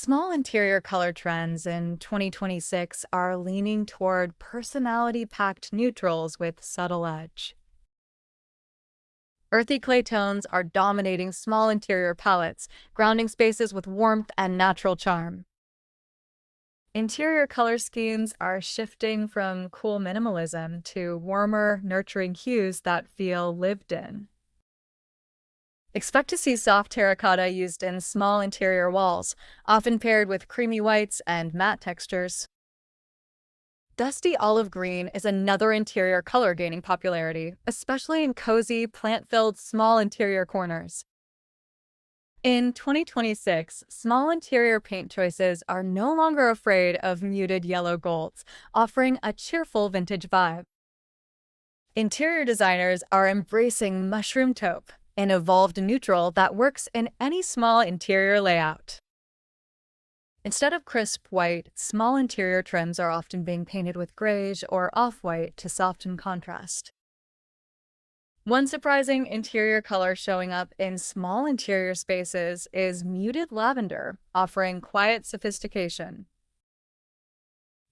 Small interior color trends in 2026 are leaning toward personality-packed neutrals with subtle edge. Earthy clay tones are dominating small interior palettes, grounding spaces with warmth and natural charm. Interior color schemes are shifting from cool minimalism to warmer, nurturing hues that feel lived in. Expect to see soft terracotta used in small interior walls, often paired with creamy whites and matte textures. Dusty olive green is another interior color gaining popularity, especially in cozy, plant-filled small interior corners. In 2026, small interior paint choices are no longer afraid of muted yellow golds, offering a cheerful vintage vibe. Interior designers are embracing mushroom taupe, an evolved neutral that works in any small interior layout. Instead of crisp white, small interior trims are often being painted with grayish or off-white to soften contrast. One surprising interior color showing up in small interior spaces is muted lavender, offering quiet sophistication.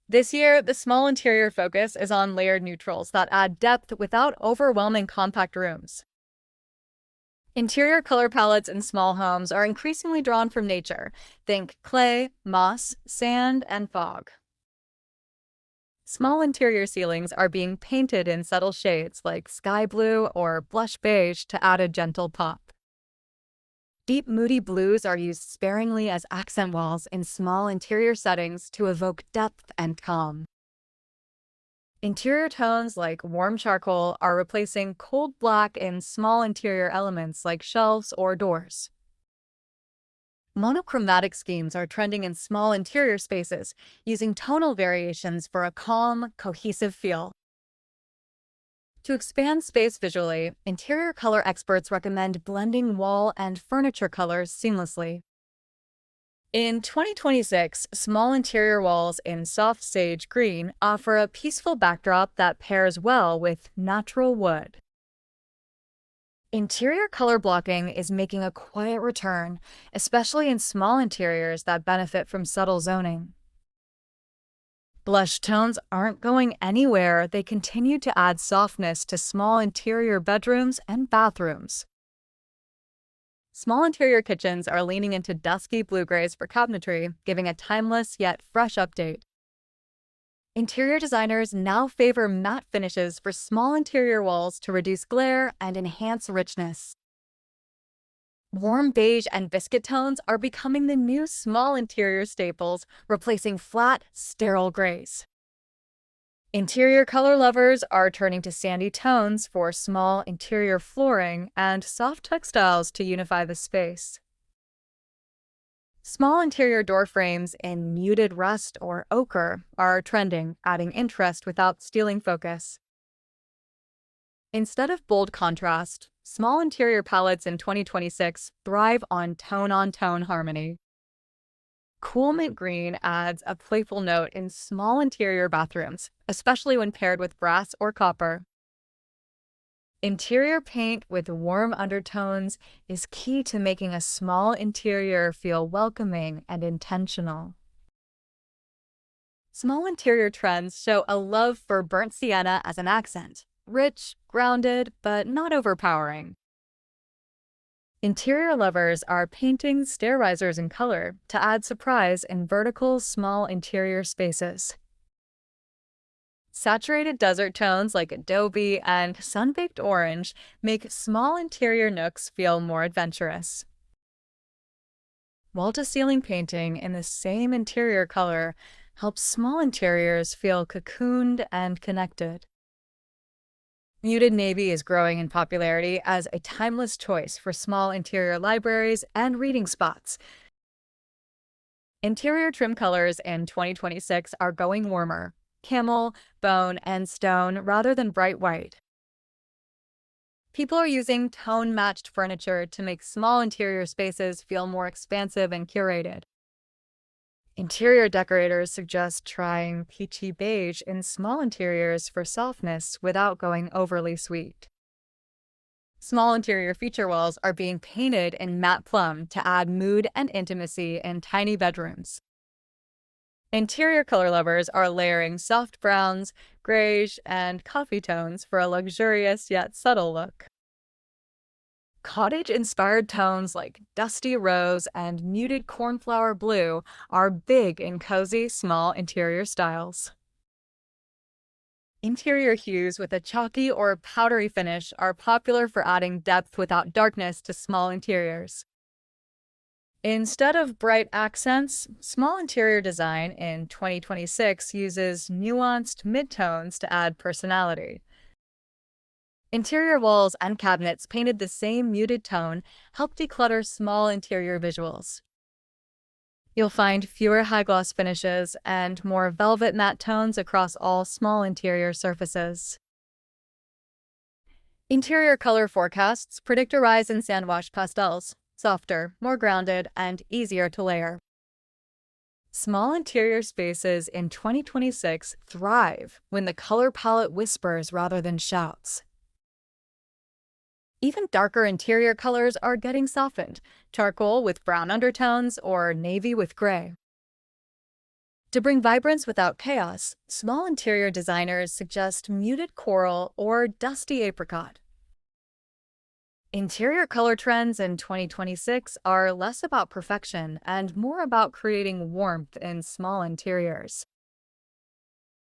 This year, the small interior focus is on layered neutrals that add depth without overwhelming compact rooms. Interior color palettes in small homes are increasingly drawn from nature. Think clay, moss, sand, and fog. Small interior ceilings are being painted in subtle shades like sky blue or blush beige to add a gentle pop. Deep, moody blues are used sparingly as accent walls in small interior settings to evoke depth and calm. Interior tones like warm charcoal are replacing cold black in small interior elements like shelves or doors. Monochromatic schemes are trending in small interior spaces, using tonal variations for a calm, cohesive feel. To expand space visually, interior color experts recommend blending wall and furniture colors seamlessly. In 2026, small interior walls in soft sage green offer a peaceful backdrop that pairs well with natural wood. Interior color blocking is making a quiet return, especially in small interiors that benefit from subtle zoning. Blush tones aren't going anywhere. They continue to add softness to small interior bedrooms and bathrooms. Small interior kitchens are leaning into dusky blue-grays for cabinetry, giving a timeless yet fresh update. Interior designers now favor matte finishes for small interior walls to reduce glare and enhance richness. Warm beige and biscuit tones are becoming the new small interior staples, replacing flat, sterile grays. Interior color lovers are turning to sandy tones for small interior flooring and soft textiles to unify the space. Small interior door frames in muted rust or ochre are trending, adding interest without stealing focus. Instead of bold contrast, small interior palettes in 2026 thrive on tone-on-tone harmony. Cool mint green adds a playful note in small interior bathrooms, especially when paired with brass or copper. Interior paint with warm undertones is key to making a small interior feel welcoming and intentional. Small interior trends show a love for burnt sienna as an accent, rich, grounded, but not overpowering. Interior lovers are painting stair risers in color to add surprise in vertical, small interior spaces. Saturated desert tones like adobe and sun-baked orange make small interior nooks feel more adventurous. Wall-to-ceiling painting in the same interior color helps small interiors feel cocooned and connected. Muted navy is growing in popularity as a timeless choice for small interior libraries and reading spots. Interior trim colors in 2026 are going warmer, camel, bone, and stone rather than bright white. People are using tone-matched furniture to make small interior spaces feel more expansive and curated. Interior decorators suggest trying peachy beige in small interiors for softness without going overly sweet. Small interior feature walls are being painted in matte plum to add mood and intimacy in tiny bedrooms. Interior color lovers are layering soft browns, grayish, and coffee tones for a luxurious yet subtle look. Cottage-inspired tones like dusty rose and muted cornflower blue are big in cozy, small interior styles. Interior hues with a chalky or powdery finish are popular for adding depth without darkness to small interiors. Instead of bright accents, small interior design in 2026 uses nuanced midtones to add personality. Interior walls and cabinets painted the same muted tone help declutter small interior visuals. You'll find fewer high-gloss finishes and more velvet matte tones across all small interior surfaces. Interior color forecasts predict a rise in sand-washed pastels, softer, more grounded, and easier to layer. Small interior spaces in 2026 thrive when the color palette whispers rather than shouts. Even darker interior colors are getting softened, charcoal with brown undertones or navy with gray. To bring vibrance without chaos, small interior designers suggest muted coral or dusty apricot. Interior color trends in 2026 are less about perfection and more about creating warmth in small interiors.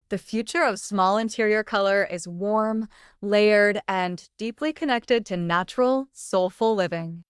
The future of small interior color is warm, layered, and deeply connected to natural, soulful living.